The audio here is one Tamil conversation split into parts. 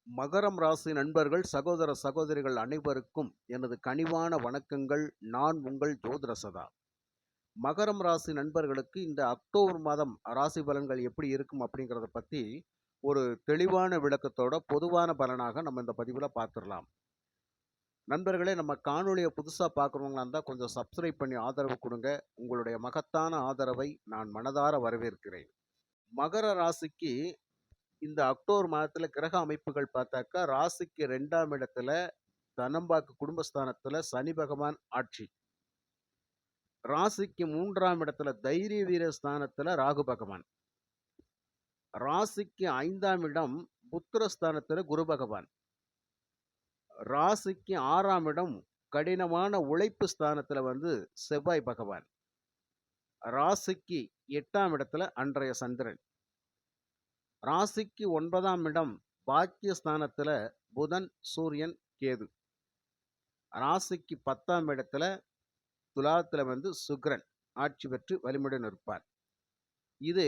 மகரம் ராசி நண்பர்கள், சகோதர சகோதரிகள் அனைவருக்கும் எனது கனிவான வணக்கங்கள். நான் உங்கள் ஜோதிட சதா. மகரம் ராசி நண்பர்களுக்கு இந்த அக்டோபர் மாதம் ராசி பலன்கள் எப்படி இருக்கும் அப்படிங்கிறத பத்தி ஒரு தெளிவான விளக்கத்தோட பொதுவான பலனாக நம்ம இந்த பதிவுல பார்த்துடலாம். நண்பர்களே, நம்ம காணொளியை புதுசா பார்க்குறவங்களா இருந்தா கொஞ்சம் சப்ஸ்கிரைப் பண்ணி ஆதரவு கொடுங்க. உங்களுடைய மகத்தான ஆதரவை நான் மனதார வரவேற்கிறேன். மகர ராசிக்கு இந்த அக்டோபர் மாதத்துல கிரக அமைப்புகள் பார்த்தாக்கா, ராசிக்கு 2ஆம் இடத்துல தனம்பாக்கு குடும்பஸ்தானத்துல சனி பகவான் ஆட்சி. ராசிக்கு 3ஆம் இடத்துல தைரிய வீர ஸ்தானத்துல ராகு பகவான். ராசிக்கு 5ஆம் இடம் புத்திரஸ்தானத்துல குரு பகவான். ராசிக்கு 6ஆம் இடம் கடினமான உழைப்பு ஸ்தானத்துல செவ்வாய் பகவான். ராசிக்கு 8ஆம் இடத்துல அன்றைய சந்திரன். ராசிக்கு 9ஆம் இடம் பாக்கியஸ்தானத்துல புதன், சூரியன், கேது. ராசிக்கு 10ஆம் இடத்துல துலாத்துல சுக்கிரன் ஆட்சி பெற்று வலிமையுடன் இருப்பார். இது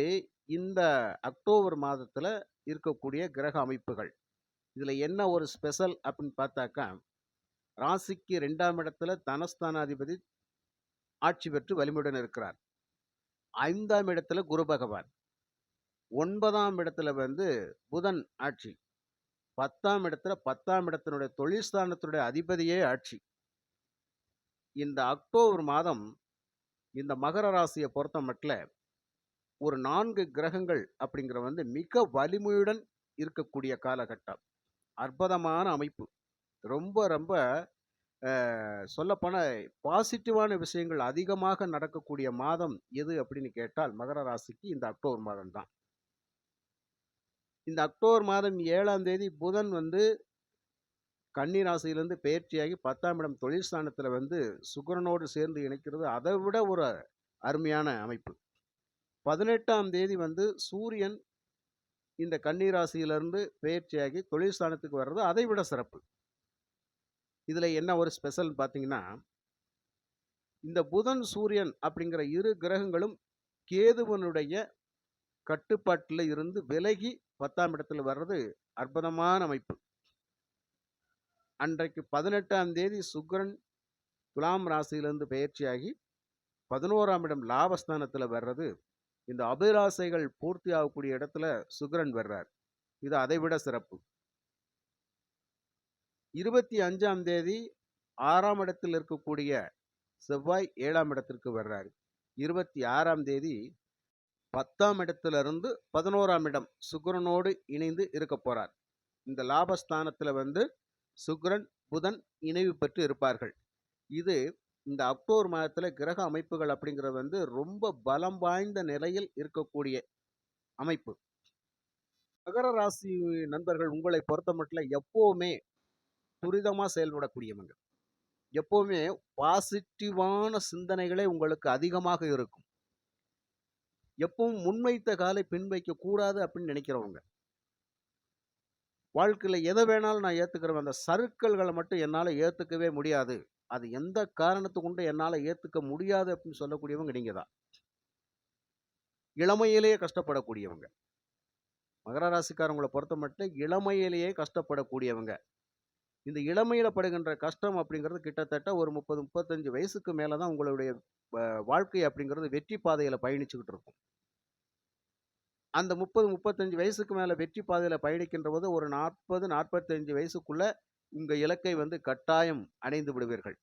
இந்த அக்டோபர் மாதத்துல இருக்கக்கூடிய கிரக அமைப்புகள். இதுல என்ன ஒரு ஸ்பெஷல் அப்படின்னு பார்த்தாக்கா, ராசிக்கு 2ஆம் இடத்துல தனஸ்தானாதிபதி ஆட்சி பெற்று வலிமையுடன் இருக்கிறார். 5ஆம் இடத்துல குரு பகவான். 9ஆம் இடத்துல புதன் ஆட்சி. 10ஆம் இடத்துல 10ஆம் இடத்தினுடைய தொழில் ஸ்தானத்தினுடைய அதிபதியே ஆட்சி. இந்த அக்டோபர் மாதம் இந்த மகர ராசியை பொறுத்த மட்டும் ஒரு 4 கிரகங்கள் அப்படிங்கிற மிக வலிமையுடன் இருக்கக்கூடிய காலகட்டம். அற்புதமான அமைப்பு. ரொம்ப ரொம்ப சொல்லப்போன பாசிட்டிவான விஷயங்கள் அதிகமாக நடக்கக்கூடிய மாதம் எது அப்படின்னு கேட்டால் மகர ராசிக்கு இந்த அக்டோபர் மாதம் தான். இந்த அக்டோபர் மாதம் 7ஆம் தேதி புதன் கன்னி ராசியிலிருந்து பெயர்ச்சியாகி 10ஆம் இடம் தொழில் ஸ்தானத்துல சுக்கிரனோடு சேர்ந்து இணைக்கிறது அதை விட ஒரு அருமையான அமைப்பு. 18ஆம் தேதி சூரியன் இந்த கன்னி ராசியிலிருந்து பெயர்ச்சியாகி தொழில் ஸ்தானத்துக்கு வர்றது அதை விட சிறப்பு. இதுல என்ன ஒரு ஸ்பெஷல் பார்த்தீங்கன்னா, இந்த புதன் சூரியன் அப்படிங்கிற இரு கிரகங்களும் கேதுவனுடைய கட்டுப்பாட்டில் இருந்து விலகி 10ஆம் இடத்துல வர்றது அற்புதமான அமைப்பு. அன்றைக்கு 18ஆம் தேதி சுக்கிரன் துலாம் ராசியிலிருந்து பெயர்ச்சியாகி 11ஆம் இடம் லாபஸ்தானத்தில் வர்றது, இந்த அபிலாசைகள் பூர்த்தி ஆகக்கூடிய இடத்துல சுக்கிரன் வர்றார். இது அதை விட சிறப்பு. 25ஆம் தேதி 6ஆம் இடத்தில் இருக்கக்கூடிய செவ்வாய் 7ஆம் இடத்திற்கு வர்றார். 26ஆம் தேதி 10ஆம் இடத்திலிருந்து 11ஆம் இடம் சுக்கிரனோடு இணைந்து இருக்க போறார். இந்த லாபஸ்தானத்துல சுக்கிரன் புதன் இணைவு பெற்று இருப்பார்கள். இது இந்த அக்டோபர் மாதத்துல கிரக அமைப்புகள் அப்படிங்கிறது ரொம்ப பலம் வாய்ந்த நிலையில் இருக்கக்கூடிய அமைப்பு. மகர ராசி நண்பர்கள் உங்களை பொறுத்த மட்டும் எப்பவுமே துரிதமா செயல்படக்கூடியவங்க. எப்பவுமே பாசிட்டிவான சிந்தனைகளே உங்களுக்கு அதிகமாக இருக்கும். எப்பவும் முன்வைத்த காலை பின் வைக்க கூடாது அப்படின்னு நினைக்கிறவங்க. வாழ்க்கையில எதை வேணாலும் நான் ஏத்துக்கிறேன், அந்த சறுக்கல்களை மட்டும் என்னால ஏத்துக்கவே முடியாது, அது எந்த காரணத்தை கொண்டு என்னால ஏத்துக்க முடியாது அப்படின்னு சொல்லக்கூடியவங்க நீங்க தான். இளமையிலேயே கஷ்டப்படக்கூடியவங்க. மகர ராசிக்காரங்களை பொறுத்த மட்டும் இளமையிலேயே கஷ்டப்படக்கூடியவங்க. இந்த இளமையில படுகின்ற கஷ்டம் அப்படிங்கிறது கிட்டத்தட்ட ஒரு 30-35 வயசுக்கு மேலதான் உங்களுடைய வாழ்க்கை அப்படிங்கிறது வெற்றி பாதையில பயணிச்சுக்கிட்டு இருக்கும். அந்த 30-35 வயசுக்கு மேல வெற்றி பாதையில பயணிக்கின்ற போது ஒரு 40-45 வயசுக்குள்ள உங்க இலக்கை கட்டாயம் அடைந்து விடுவீர்கள்.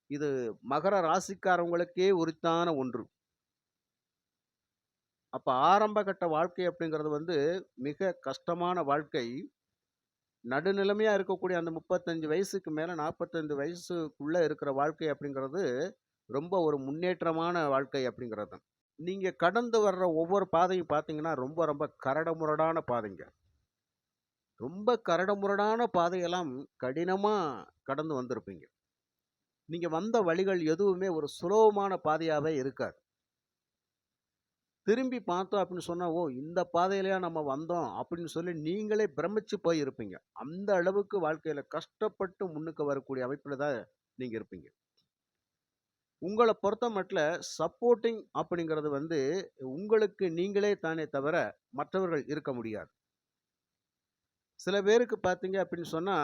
இது மகர ராசிக்காரவங்களுக்கே உரித்தான ஒன்று. அப்ப ஆரம்ப கட்ட வாழ்க்கை அப்படிங்கிறது மிக கஷ்டமான வாழ்க்கை. நடுநிலைமையா இருக்கக்கூடிய அந்த 35 வயசுக்கு மேல 45 வயசுக்குள்ள இருக்கிற வாழ்க்கை அப்படிங்கிறது ரொம்ப ஒரு முன்னேற்றமான வாழ்க்கை அப்படிங்கிறது. நீங்க கடந்து வர்ற ஒவ்வொரு பாதையும் பார்த்தீங்கன்னா ரொம்ப ரொம்ப கரடுமுரடான பாதைங்க. ரொம்ப கரடுமுரடான பாதையெல்லாம் கடினமா கடந்து வந்திருப்பீங்க. நீங்க வந்த வழிகள் எதுவுமே ஒரு சுலபமான பாதையாவே இருக்காது. திரும்பி பார்த்தோம் அப்படின்னு சொன்னா, ஓ இந்த பாதையிலயா நம்ம வந்தோம் அப்படின்னு சொல்லி நீங்களே பிரமிச்சு போய் இருப்பீங்க. அந்த அளவுக்கு வாழ்க்கையில கஷ்டப்பட்டு முன்னுக்கு வரக்கூடிய அமைப்புல தான் நீங்க இருப்பீங்க. உங்கள பொறுத்த மட்டும் சப்போர்ட்டிங் அப்படிங்கிறது உங்களுக்கு நீங்களே தானே தவிர மற்றவர்கள் இருக்க முடியாது. சில பேருக்கு பார்த்தீங்க அப்படின்னு சொன்னா,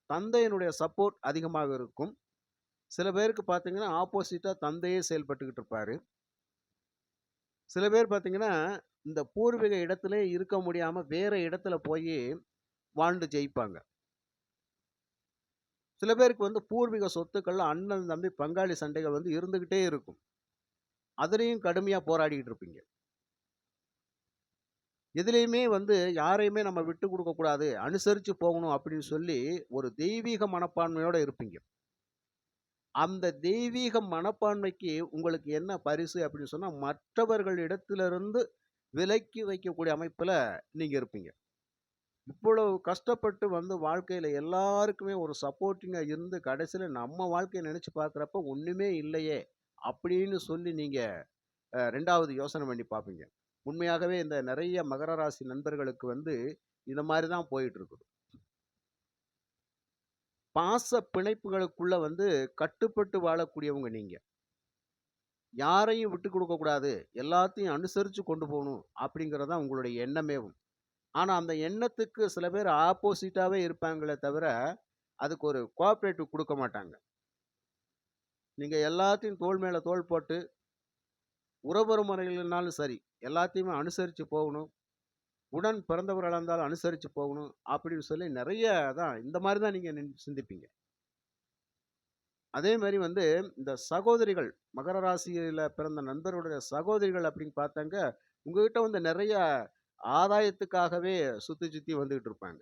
தந்தையினுடைய சப்போர்ட் அதிகமாக இருக்கும். சில பேருக்கு பார்த்தீங்கன்னா, ஆப்போசிட்டா தந்தையே செயல்பட்டுக்கிட்டு இருப்பாரு. சில பேர் பார்த்தீங்கன்னா, இந்த பூர்வீக இடத்திலே இருக்க முடியாம வேற இடத்துல போயி வாழ்ந்து ஜெயிப்பாங்க. சில பேருக்கு வந்து பூர்வீக சொத்துக்கள்ல அண்ணன், தம்பி, பங்காளி சண்டைகள் வந்து இருந்துகிட்டே இருக்கும். அதிலயும் கடுமையா போராடிட்டு இருப்பீங்க. எதிலயுமே வந்து யாரையுமே நம்ம விட்டு குடுக்கக் கூடாது, அனுசரிச்சு போகணும் அப்படின்னு சொல்லி ஒரு தெய்வீக மனப்பான்மையோட இருப்பீங்க. அந்த தெய்வீக மனப்பான்மைக்கு உங்களுக்கு என்ன பரிசு அப்படின்னு சொன்னா, மற்றவர்களிடத்திலிருந்து விலக்கி வைக்கக்கூடிய அமைப்புல நீங்க இருப்பீங்க. இவ்வளவு கஷ்டப்பட்டு வந்து வாழ்க்கையில எல்லாருக்குமே ஒரு சப்போர்ட்டிங்கா இருந்து கடைசியில நம்ம வாழ்க்கைய நெனச்சு பார்க்கிறப்ப ஒண்ணுமே இல்லையே! அப்படின்னு சொல்லி நீங்க 2வது யோசனை பண்ணி பார்ப்பீங்க. உண்மையாகவே இந்த நெறைய மகர ராசி நண்பர்களுக்கு வந்து இந்த மாரி தான் போயிட்டு இருக்குது. பாச பிணைப்புகளுக்குள்ள வந்து கட்டுப்பட்டு வாழக்கூடியவங்க நீங்க. யாரையும் விட்டுக் குடுக்கக் கூடாது. எல்லாத்தையும் அனுசரிச்சு கொண்டு போணும் அப்படிங்கிறது தான் உங்களுடைய எண்ணமேவும். ஆனா அந்த எண்ணத்துக்கு சில பேர் ஆப்போசிட்டாவே இருப்பாங்களே தவிர, அதுக்கு ஒரு கோஆப்பரேட்டிவ் குடுக்க மாட்டாங்க. நீங்க எல்லாத்தையும் தோள் மேல தோள் போட்டு, உறவுற முறையிலனாலும் சரி, எல்லாத்தையுமே அனுசரிச்சு போகணும். உடன் பிறந்தவர்களா இருந்தாலும் அனுசரிச்சு போகணும். அப்படின்னு சொல்லி நெறைய தான் இந்த மாரி தான் நீங்க சிந்திப்பீங்க. அதே மாரி வந்து இந்த சகோதரிகள், மகர ராசியில பிறந்த நண்பர்களுடைய சகோதரிகள் அப்படின்னு பார்த்தாங்க, உங்ககிட்ட வந்து நெறைய ஆதாயத்துக்காகவே சுத்தி சுத்தி வந்துகிட்டு இருப்பாங்க.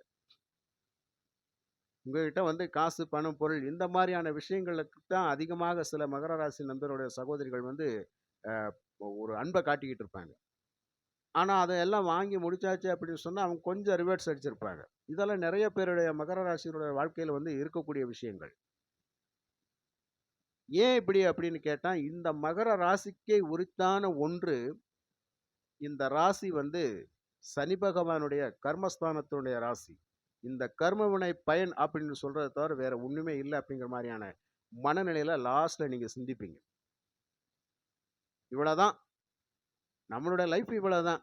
உங்ககிட்ட வந்து காசு, பணம், பொருள் இந்த மாரியான விஷயங்களுக்கு தான் அதிகமாக சில மகர ராசி நண்பருடைய சகோதரிகள் வந்து அ ஒரு அன்ப காட்டிக்கிட்டு இருப்பாங்க. ஆனா, அதெல்லாம் வாங்கி முடிச்சாச்சு அப்படின்னு சொன்னா, அவங்க கொஞ்சம் ரிவர்ஸ் அடிச்சிருப்பாங்க. இதெல்லாம் நெறைய பேருடைய மகர ராசியினுடைய வாழ்க்கையில வந்து இருக்கக்கூடிய விஷயங்கள். ஏன் இப்படி அப்படின்னு கேட்டா, இந்த மகர ராசிக்கே உரித்தான ஒன்று, இந்த ராசி வந்து சனி பகவானுடைய கர்மஸ்தானத்தினுடைய ராசி. இந்த கர்மவினை பயன் அப்படின்னு சொல்றத தவிர வேற ஒண்ணுமே இல்ல அப்படிங்கிற மாரியான மனநிலையில லாஸ்ட்ல நீங்க சிந்திப்பீங்க. இவ்வளதான். நம்மளுடைய லைஃப் இவ்வளதான்.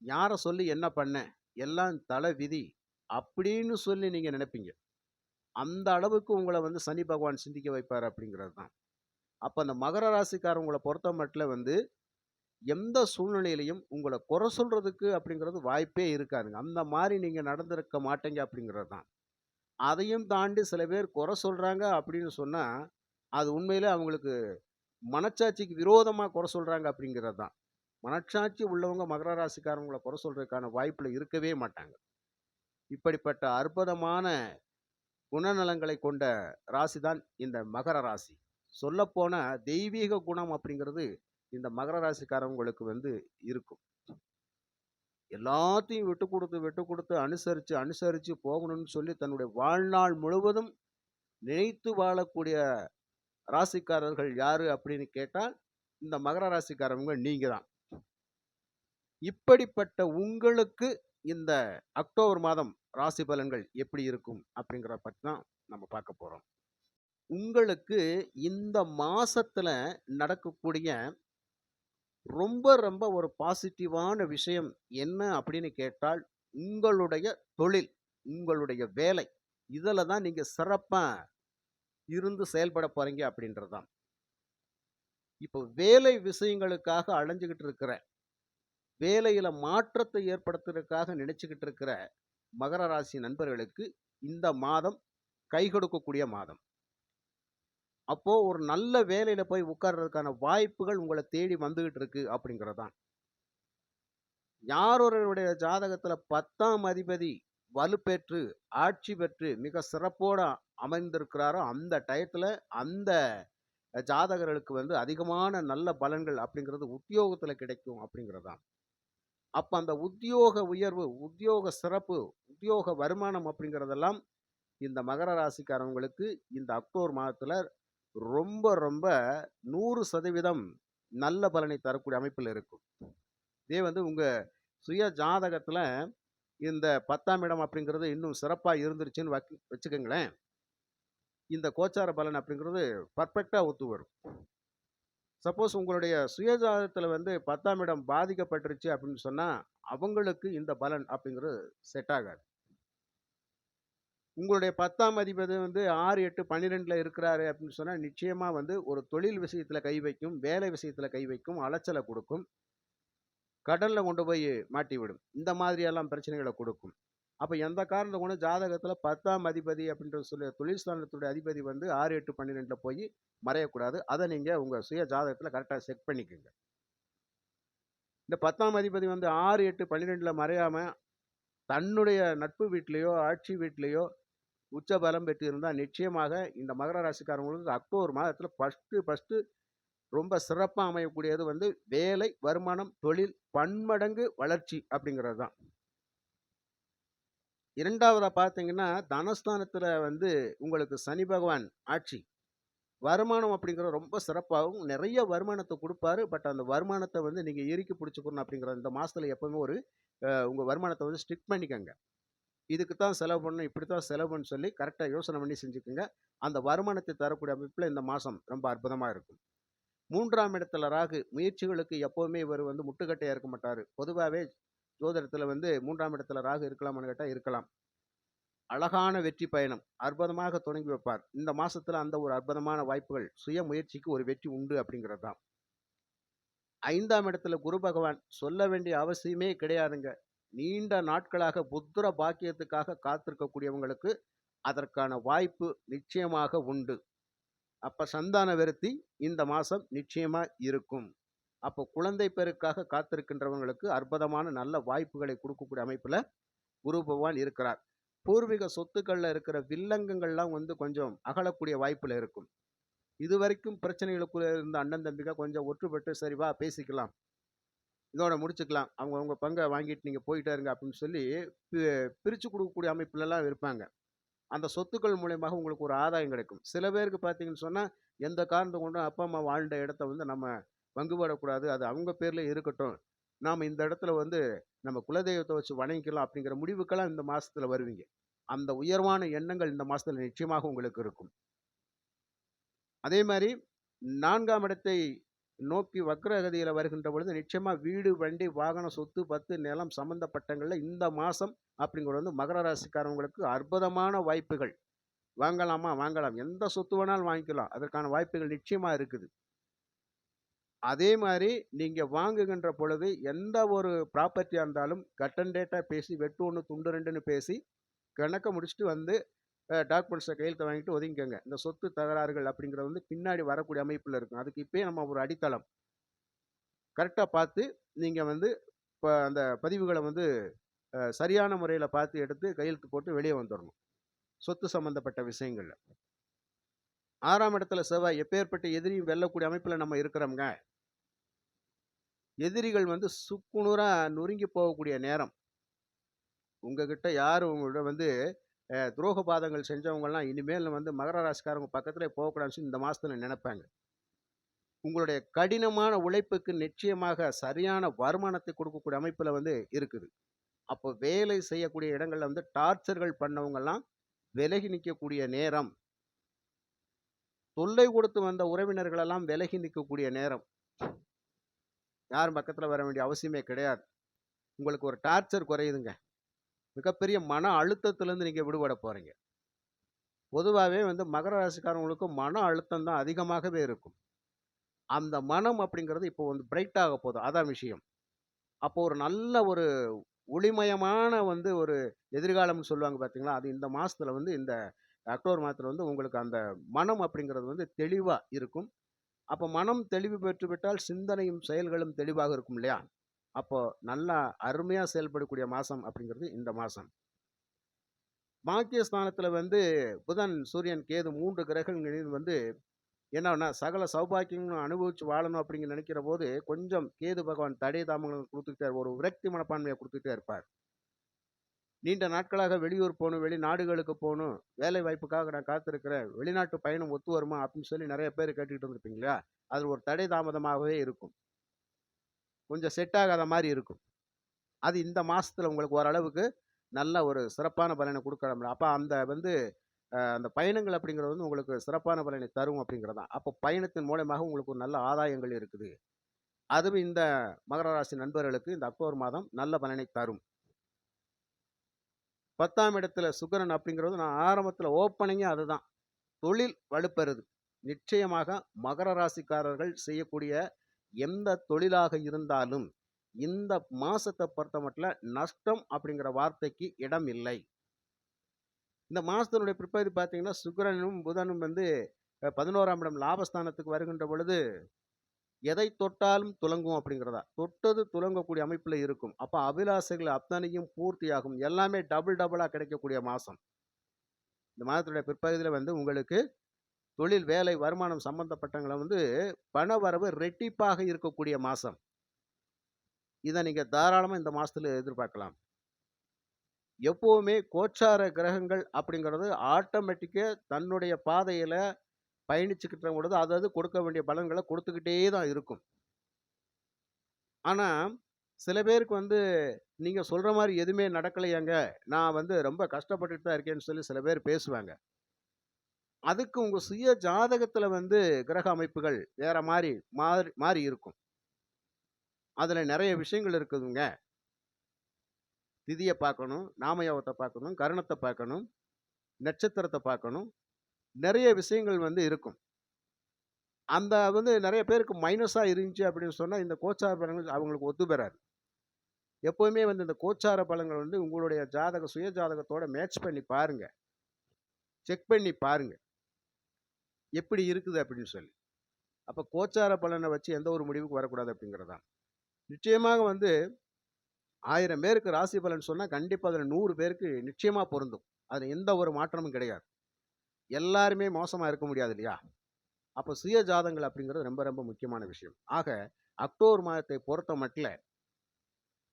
யார சொல்லி என்ன பண்ணேன்? எல்லாம் தல விதி. அப்படின்னு சொல்லி நீங்க நெனைப்பீங்க. அந்த அளவுக்கு உங்கள வந்து சனி பகவான் சிந்திக்க வைப்பாரு அப்படிங்கிறது தான். அப்ப அந்த மகர ராசிக்காரவங்கள பொறுத்தமட்டுல வந்து, எந்த சூழ்நிலையிலயும் உங்கள குறை சொல்றதுக்கு அப்படிங்கிறது வாய்ப்பே இருக்காதுங்க. அந்த மாரி நீங்க நடந்திருக்க மாட்டீங்க அப்படிங்கிறது தான். அதையும் தாண்டி சில பேர் குறை சொல்றாங்க அப்படின்னு சொன்னா, அது உண்மையிலே அவங்களுக்கு மனச்சாட்சிக்கு விரோதமா குறை சொல்றாங்க அப்படிங்கிறது தான். மனச்சாட்சி உள்ளவங்க மகர ராசிக்காரவங்கள குறை சொல்றதுக்கான வாய்ப்புல இருக்கவே மாட்டாங்க. இப்படிப்பட்ட அற்புதமான குணநலங்களை கொண்ட ராசி தான் இந்த மகர ராசி. சொல்லப்போனா தெய்வீக குணம் அப்படிங்கிறது இந்த மகர ராசிக்காரவங்களுக்கு வந்து இருக்கும். எல்லாத்தையும் விட்டு குடுத்து அனுசரிச்சு, அனுசரிச்சு போகணும்னு சொல்லி தன்னுடைய வாழ்நாள் முழுவதும் நினைத்து வாழக்கூடிய ராசிக்காரர்கள் யாரு அப்படின்னு கேட்டா, இந்த மகர ராசிக்காரவங்க நீங்க தான். இப்படிப்பட்ட உங்களுக்கு இந்த அக்டோபர் மாதம் ராசி பலன்கள் எப்படி இருக்கும் அப்படிங்கிறத பத்தி தான் நம்ம பார்க்க போறோம். உங்களுக்கு இந்த மாசத்துல நடக்கக்கூடிய ரொம்ப ரொம்ப ஒரு பாசிட்டிவான விஷயம் என்ன அப்படின்னு கேட்டால், உங்களுடைய தொழில், உங்களுடைய வேலை. இதுல தான் நீங்க சிறப்பா இருந்து செயல்பட போறீங்க அப்படின்றது தான். இப்போ வேலை விஷயங்களுக்காக அலைஞ்சுகிட்டு இருக்கிற, வேலையில மாற்றத்தை ஏற்படுத்துறதுக்காக நினைச்சுக்கிட்டு இருக்கிற மகர ராசி நண்பர்களுக்கு இந்த மாதம் கை கொடுக்கக்கூடிய மாதம். அப்போ ஒரு நல்ல வேலையில போய் உட்கார்றதுக்கான வாய்ப்புகள் உங்கள தேடி வந்துகிட்டு இருக்கு அப்படிங்கிறது தான். யார் ஒருவருடைய ஜாதகத்துல 10ஆம் அதிபதி வலுப்பெற்று, ஆட்சி பெற்று மிக சிறப்போட அமைந்திருக்கிறாரோ, அந்த டயத்துல அந்த ஜாதகர்களுக்கு வந்து அதிகமான நல்ல பலன்கள் அப்படிங்கிறது உத்தியோகத்துல கிடைக்கும் அப்படிங்கிறது தான். அப்ப அந்த உத்தியோக உயர்வு, உத்தியோக சிறப்பு, உத்தியோக வருமானம் அப்படிங்கிறதெல்லாம் இந்த மகர ராசிக்காரவங்களுக்கு இந்த அக்டோபர் மாதத்துல ரொம்ப ரொம்ப 100% நல்ல பலனை தரக்கூடிய அமைப்பில் இருக்கும். இதே வந்து உங்க சுய ஜாதகத்துல இந்த 10ஆம் இடம் அப்படிங்கிறது இன்னும் சிறப்பா இருந்துருச்சுன்னு வச்சுக்கங்களேன். இந்த கோச்சார பலன் அப்படிங்கிறது பெர்ஃபெக்ட்டா ஒத்து வரும். சப்போஸ் உங்களுடைய சுய ஜாதகத்துல வந்து 10ஆம் இடம் பாதிக்கப்பட்டுருச்சு அப்படின்னு சொன்னா, அவங்களுக்கு இந்த பலன் அப்படிங்கிறது செட் ஆகாது. உங்களுடைய 10ஆம் அதிபதி வந்து 6, 8, 12ல இருக்கிறாரு அப்படின்னு சொன்னா, நிச்சயமா வந்து ஒரு தொழில் விஷயத்துல கை வைக்கும், வேலை விஷயத்துல கை வைக்கும், அலைச்சல குடுக்கும். கடன்ல கொண்டு போய் மாட்டிவிடும். இந்த மாதிரியெல்லாம் பிரச்சனைகள குடுக்கும். அப்ப எந்த காரணத்த கொண்டும் ஜாதகத்துல 10ஆம் அதிபதி அப்படின்ற சொல்லி தொழில் ஸ்தானத்துடைய அதிபதி வந்து 6, 8, 12ல போய் மறையக்கூடாது. அத நீங்க உங்க சுய ஜாதகத்துல கரெக்ட்டா செக் பண்ணிக்கங்க. இந்த 10ஆம் அதிபதி வந்து 6, 8, 12ல மறையாம, தன்னுடைய நட்பு வீட்லயோ, ஆட்சி வீட்லயோ உச்ச பலம் பெற்றிருந்தா, நிச்சயமாக இந்த மகர ராசிக்காரங்களுக்கு அக்டோபர் மாதத்துல ஃபர்ஸ்ட்டு ரொம்ப சிறப்பா அமையக்கூடியது வந்து வேலை, வருமானம், தொழில் பன்மடங்கு வளர்ச்சி அப்படிங்கிறது தான். 2வதா பார்த்தீங்கன்னா, தனஸ்தானத்துல வந்து உங்களுக்கு சனி பகவான் ஆட்சி. வருமானம் அப்படிங்கிறது ரொம்ப சிறப்பாவும், நிறைய வருமானத்த குடுப்பாரு. பட் அந்த வருமானத்த வந்து நீங்க இறுக்கி பிடிச்சுக்கணும் அப்படிங்கிற இந்த மாசத்துல எப்பவுமே ஒரு உங்க வருமானத்த வந்து ஸ்ட்ரிக்ட் பண்ணிக்கங்க. இதுக்கு தான் செலவு பண்ணணும், இப்படித்தான் செலவுன்னு சொல்லி கரெக்ட்டா யோசனை பண்ணி செஞ்சுக்கங்க. அந்த வருமானத்தை தரக்கூடிய அமைப்புல இந்த மாசம் ரொம்ப அற்புதமா இருக்கும். 3ஆம் இடத்துல ராகு, முயற்சிகளுக்கு எப்பவுமே இவரு வந்து முட்டுக்கட்டையா இருக்க மாட்டாரு. பொதுவாவே ஜோதிடத்துல வந்து 3ஆம் இடத்துல ராகு இருக்கலாமான்னு கேட்டா இருக்கலாம். அழகான வெற்றி பயணம். அற்புதமாக தொடங்கி வைப்பார். இந்த மாசத்துல அந்த ஒரு அற்புதமான வாய்ப்புகள், சுய முயற்சிக்கு ஒரு வெற்றி உண்டு அப்படிங்கிறது தான். 5ஆம் இடத்துல குரு பகவான் சொல்ல வேண்டிய அவசியமே கிடையாதுங்க. நீண்ட நாட்களாக புத்திர பாக்கியத்துக்காக காத்திருக்கக்கூடியவங்களுக்கு அதற்கான வாய்ப்பு நிச்சயமாக உண்டு. அப்ப சந்தான விருத்தி இந்த மாசம் நிச்சயமா இருக்கும். அப்போ குழந்தை பேறுக்காக காத்திருக்கின்றவங்களுக்கு அற்புதமான நல்ல வாய்ப்புகளை குடுக்கக்கூடிய அமைப்புல குரு பகவான் இருக்கிறார். பூர்வீக சொத்துக்கள்ல இருக்கிற வில்லங்கங்கள்லாம் வந்து கொஞ்சம் அகலக்கூடிய வாய்ப்புல இருக்கும். இதுவரைக்கும் பிரச்சனைகளுக்குள்ள இருந்த அண்ணன் தம்பிக கொஞ்சம் ஒற்றுப்பட்டு, "சரி வா பேசிக்கலாம். இதோட முடிச்சுக்கலாம். அவங்கவங்க பங்க வாங்கிட்டு நீங்க போயிட்டே இருங்க" அப்படின்னு சொல்லி பி பிரிச்சு குடுக்கக்கூடிய அமைப்புலலாம் இருப்பாங்க. அந்த சொத்துக்கள் மூலியமாக உங்களுக்கு ஒரு ஆதாயம் கிடைக்கும். சில பேருக்கு பார்த்தீங்கன்னு சொன்னா, எந்த காரணத்த கொண்டும் அப்பா, அம்மா வாழ்ந்த இடத்த வந்து நம்ம பங்கு போடக்கூடாது. அது அவங்க பேர்ல இருக்கட்டும். நாம இந்த இடத்துல வந்து நம்ம குலதெய்வத்த வச்சு வணங்கிக்கலாம் அப்படிங்கிற முடிவுக்கெல்லாம் இந்த மாசத்துல வருவீங்க. அந்த உயர்வான எண்ணங்கள் இந்த மாசத்துல நிச்சயமாக உங்களுக்கு இருக்கும். அதே மாரி 4ஆம் இடத்தை நோக்கி வக்ரகதியில வருகின்ற பொழுது, நிச்சயமா வீடு, வண்டி, வாகனம், சொத்து, பத்து, நிலம் சம்பந்தப்பட்டங்கள்ல இந்த மாசம் அப்படிங்கிறது வந்து மகர ராசிக்காரவங்களுக்கு அற்புதமான வாய்ப்புகள். வாங்கலாமா? வாங்கலாம். எந்த சொத்து வேணாலும் வாங்கிக்கலாம். அதற்கான வாய்ப்புகள் நிச்சயமா இருக்குது. அதே மாரி நீங்க வாங்குகின்ற பொழுது, எந்த ஒரு ப்ராப்பர்ட்டியா இருந்தாலும் கட் அண்ட் டேட்டா பேசி, வெட்டு 1 துண்டு 2ன்னு பேசி, கணக்க முடிச்சுட்டு வந்து டாக்குமெண்ட்ஸ கையெழுத்த வாங்கிட்டு ஒதுங்கிக்கங்க. இந்த சொத்து தகராறுகள் அப்படிங்கிறது வந்து பின்னாடி வரக்கூடிய அமைப்புல இருக்கும். அதுக்கு இப்பயே நம்ம ஒரு அடித்தளம். கரெக்ட்டா பார்த்து, நீங்க வந்து அந்த பதிவுகள வந்து சரியான முறையில பார்த்து எடுத்து கையெழுத்து போட்டு வெளிய வந்துரணும். சொத்து சம்பந்தப்பட்ட விஷயங்கள்ல. 6ஆம் இடத்துல செவ்வாய் எப்பேர்ப்பட்ட எதிரியும் வெல்லக்கூடிய அமைப்புல நம்ம இருக்கிறோம்ங்க. எதிரிகள் வந்து சுக்குநூறா நொறுங்கி போகக்கூடிய நேரம். உங்ககிட்ட யாரு உங்களோட வந்து துரோக பாதங்கள் செஞ்சவங்கலாம் இனிமேல் வந்து மகர ராசிக்காரங்க பக்கத்திலே போகக்கூடாதுன்னு சொல்லி இந்த மாசத்துல நெனைப்பாங்க. உங்களுடைய கடினமான உழைப்புக்கு நிச்சயமாக சரியான வருமானத்தை கொடுக்கக்கூடிய அமைப்புல வந்து இருக்குது. அப்போ வேலை செய்யக்கூடிய இடங்கள்ல வந்து டார்ச்சர்கள் பண்ணவங்கலாம் விலகி நிக்கக்கூடிய நேரம். தொல்லை கொடுத்து வந்த உறவினர்கள் எல்லாம் விலகி நிக்கக்கூடிய நேரம். யாரும் பக்கத்துல வர வேண்டிய அவசியமே கிடையாது. உங்களுக்கு ஒரு டார்ச்சர் குறையுதுங்க. மிகப்பெரிய மன அழுத்தத்திலிருந்து நீங்க விடுபட போறீங்க. பொதுவாவே வந்து மகர ராசிக்காரங்களுக்கு மன அழுத்தம் தான் அதிகமாகவே இருக்கும். அந்த மனம் அப்படிங்கிறது இப்போ வந்து பிரைட் ஆக போது. அதான் விஷயம். அப்போ ஒரு நல்ல ஒரு ஒளிமயமான வந்து ஒரு எதிர்காலம்னு சொல்லுவாங்க பார்த்தீங்களா? அது இந்த மாசத்துல வந்து இந்த அக்டோபர் மாதத்துல வந்து உங்களுக்கு அந்த மனம் அப்படிங்கிறது வந்து தெளிவா இருக்கும். அப்போ மனம் தெளிவு பெற்று விட்டால் சிந்தனையும், செயல்களும் தெளிவாக இருக்கும் இல்லையா? அப்போ நல்லா அருமையா செயல்படக்கூடிய மாசம் அப்படிங்கிறது இந்த மாசம். பாக்கியஸ்தானத்துல வந்து புதன், சூரியன், கேது 3 கிரகங்கள் வந்து என்னன்னா, சகல சௌபாக்கியங்களும் அனுபவிச்சு வாழணும் அப்படிங்கிற நினைக்கிற போது, கொஞ்சம் கேது பகவான் தடை தாமதங்கள் குடுத்துக்கிட்டே ஒரு விரக்தி மனப்பான்மைய குடுத்துக்கிட்டே இருப்பார். நீண்ட நாட்களாக வெளியூர் போணும், வெளிநாடுகளுக்கு போணும், வேலை வாய்ப்புக்காக நான் காத்திருக்கிறேன். வெளிநாட்டு பயணம் ஒத்து வருமா? அப்படின்னு சொல்லி நெறைய பேர் கேட்டுக்கிட்டு இருந்திருப்பீங்க இல்லையா? அது ஒரு தடை தாமதமாகவே இருக்கும். கொஞ்சம் செட் ஆகாத மாரி இருக்கும். அது இந்த மாசத்துல உங்களுக்கு ஓரளவுக்கு நல்ல ஒரு சிறப்பான பலன குடுக்கலாம்ல. அப்ப அந்த வந்து அந்த பயணங்கள் அப்படிங்கிறது வந்து உங்களுக்கு சிறப்பான பலனை தரும் அப்படிங்கிறது தான். அப்போ பயணத்தின் மூலியமாக உங்களுக்கு ஒரு நல்ல ஆதாயங்கள் இருக்குது. அதுவும் இந்த மகர ராசி நண்பர்களுக்கு இந்த அக்டோபர் மாதம் நல்ல பலனை தரும். 10ஆம் இடத்துல சுக்கிரன் அப்படிங்கிறது நான் ஆரம்பத்துல ஓப்பனிங்கே அதுதான். தொழில் வலுப்பெறுது. நிச்சயமாக மகர ராசிக்காரர்கள் செய்யக்கூடிய எந்த தொழிலாக இருந்தாலும், இந்த மாசத்த பொறுத்தமட்டில நஷ்டம் அப்படிங்கிற வார்த்தைக்கு இடம் இல்லை. இந்த மாசத்தினுடைய பிற்பகுதி பார்த்தீங்கன்னா, சுக்கிரனும், புதனும் வந்து 11ஆம் இடம் லாபஸ்தானத்துக்கு வருகின்ற பொழுது, எதை தொட்டாலும் துலங்கும் அப்படிங்கிறதா. தொட்டது துலங்கக்கூடிய அமைப்பில இருக்கும். அப்ப அபிலாசைகள் அத்தனையும் பூர்த்தியாகும். எல்லாமே டபுள் டபுளா கிடைக்கக்கூடிய மாசம். இந்த மாதத்துடைய பிற்பகுதியில வந்து உங்களுக்கு தொழில், வேலை, வருமானம் சம்பந்தப்பட்டங்கள வந்து பணவரவு ரெட்டிப்பாக இருக்கக்கூடிய மாசம். இத நீங்க தாராளமா இந்த மாசத்துல எதிர்பார்க்கலாம். எப்பவுமே கோச்சார கிரகங்கள் அப்படிங்கிறது ஆட்டோமேட்டிக்கா தன்னுடைய பாதையில பயணிச்சுக்கிட்ட பொழுது, அது அது கொடுக்க வேண்டிய பலன்கள குடுத்துக்கிட்டே தான் இருக்கும். ஆனா, சில பேருக்கு வந்து நீங்க சொல்ற மாரி எதுவுமே நடக்கலையேங்க. நான் வந்து ரொம்ப கஷ்டப்பட்டுட்டு தான் இருக்கேன்னு சொல்லி சில பேர் பேசுவாங்க. அதுக்கு உங்க சுய ஜாதகத்துல வந்து கிரக அமைப்புகள் வேற மாரி மாறி மாறி இருக்கும். அதுல நெறைய விஷயங்கள் இருக்குதுங்க. திதிய பார்க்கணும், நாமயோகத்த பார்க்கணும், கரணத்த பார்க்கணும், நட்சத்திரத்த பார்க்கணும். நெறைய விஷயங்கள் வந்து இருக்கும். அந்த வந்து நெறைய பேருக்கு மைனஸா இருந்துச்சு அப்படின்னு சொன்னா, இந்த கோச்சார பலன்கள் அவங்களுக்கு ஒத்து பெறாது. எப்பவுமே வந்து இந்த கோச்சார பலன்கள் வந்து உங்களுடைய சுய ஜாதகத்தோட மேட்ச் பண்ணி பாருங்க. செக் பண்ணி பாருங்க. எப்படி இருக்குது அப்படின்னு சொல்லி. அப்ப கோச்சார பலன வச்சு எந்த ஒரு முடிவுக்கு வரக்கூடாது அப்படிங்கிறது தான். நிச்சயமாக வந்து 1000 பேருக்கு ராசி பலன் சொன்னா, கண்டிப்பா அதுல 100 பேருக்கு நிச்சயமா பொருந்தும். அதுல எந்த ஒரு மாற்றமும் கிடையாது. எல்லாருமே மோசமா இருக்க முடியாது இல்லையா? அப்ப சுய ஜாதகங்கள் அப்படிங்கிறது ரொம்ப ரொம்ப முக்கியமான விஷயம். ஆக அக்டோபர் மாதத்தை பொறுத்த மட்டில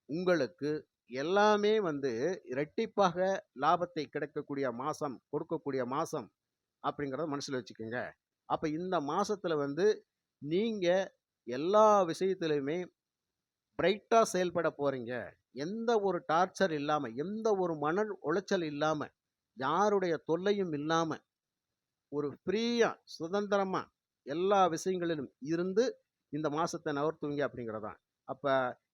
உங்களுக்கு எல்லாமே வந்து இரட்டிப்பாக லாபத்தை கிடைக்கக்கூடிய மாசம், கொடுக்கக்கூடிய மாசம் அப்படிங்கிறத மனசுல வச்சுக்கங்க. அப்ப இந்த மாசத்துல வந்து நீங்க எல்லா விஷயத்திலுமே பிரைட்டா செயல்பட போறீங்க. எந்த ஒரு டார்ச்சர் இல்லாம, எந்த ஒரு மன உளைச்சல் இல்லாம, யாருடைய தொல்லையும் இல்லாம, ஒரு ஃப்ரீயா, சுதந்திரமா எல்லா விஷயங்களிலும் இருந்து இந்த மாசத்த நகர்த்துவீங்க அப்படிங்கிறது தான். அப்ப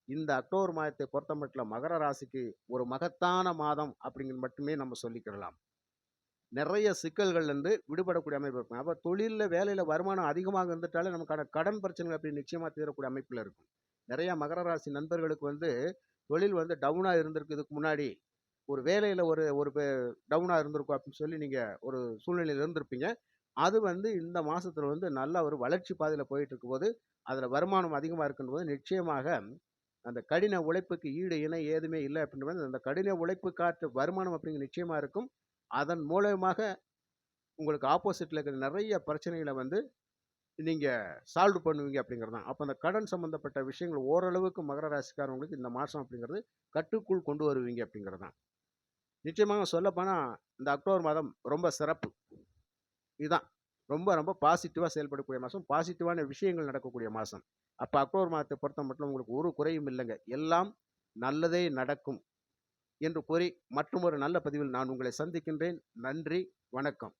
இந்த அக்டோபர் மாதத்தை பொறுத்தமட்டில மகர ராசிக்கு ஒரு மகத்தான மாதம் அப்படிங்கிறது மட்டுமே நம்ம சொல்லிக்கிடலாம். நெறைய சிக்கல்கள்லேருந்து விடுபடக்கூடிய அமைப்பு இருக்கும். அப்ப தொழில்ல, வேலையில வருமானம் அதிகமாக இருந்துட்டாலே நமக்கான கடன் பிரச்சனைகள் அப்படி நிச்சயமா தீரக்கூடிய அமைப்புல இருக்கும். நெறைய மகர ராசி நண்பர்களுக்கு வந்து தொழில் வந்து டவுனா இருந்திருக்கு இதுக்கு முன்னாடி. ஒரு வேலையில ஒரு ஒரு பெ டவுனா இருந்திருக்கும் அப்படின்னு சொல்லி நீங்க ஒரு சூழ்நிலையில இருந்திருப்பீங்க. அது வந்து இந்த மாசத்துல வந்து நல்ல ஒரு வளர்ச்சி பாதையில போயிட்டு இருக்கும்போது, அதுல வருமானம் அதிகமா இருக்கும்போது, நிச்சயமாக அந்த கடின உழைப்புக்கு ஈடு இணை ஏதுமே இல்ல அப்படின்ற அந்த கடின உழைப்புக்காற்று வருமானம் அப்படிங்கிறது நிச்சயமா இருக்கும். அதன் மூலியமாக உங்களுக்கு ஆப்போசிட்ல இருக்கிற நெறைய பிரச்சனைகள வந்து நீங்க சால்வ் பண்ணுவீங்க அப்படிங்கிறது தான். அப்ப அந்த கடன் சம்பந்தப்பட்ட விஷயங்கள் ஓரளவுக்கு மகர ராசிக்காரங்களுக்கு இந்த மாசம் அப்படிங்கிறது கட்டுக்குள் கொண்டு வருவீங்க அப்படிங்கிறது தான். நிச்சயமாக சொல்லப்போனா இந்த அக்டோபர் மாதம் ரொம்ப சிறப்பு. இதுதான். ரொம்ப ரொம்ப பாசிட்டிவா செயல்படக்கூடிய மாசம். பாசிட்டிவான விஷயங்கள் நடக்கக்கூடிய மாசம். அப்ப அக்டோபர் மாதத்தை பொறுத்தமட்டிலும் உங்களுக்கு ஒரு குறையும் இல்லங்க. எல்லாம் நல்லதே நடக்கும் என்று கூறி, மற்றுமொரு நல்ல பதிவில் நான் உங்களை சந்திக்கின்றேன். நன்றி, வணக்கம்.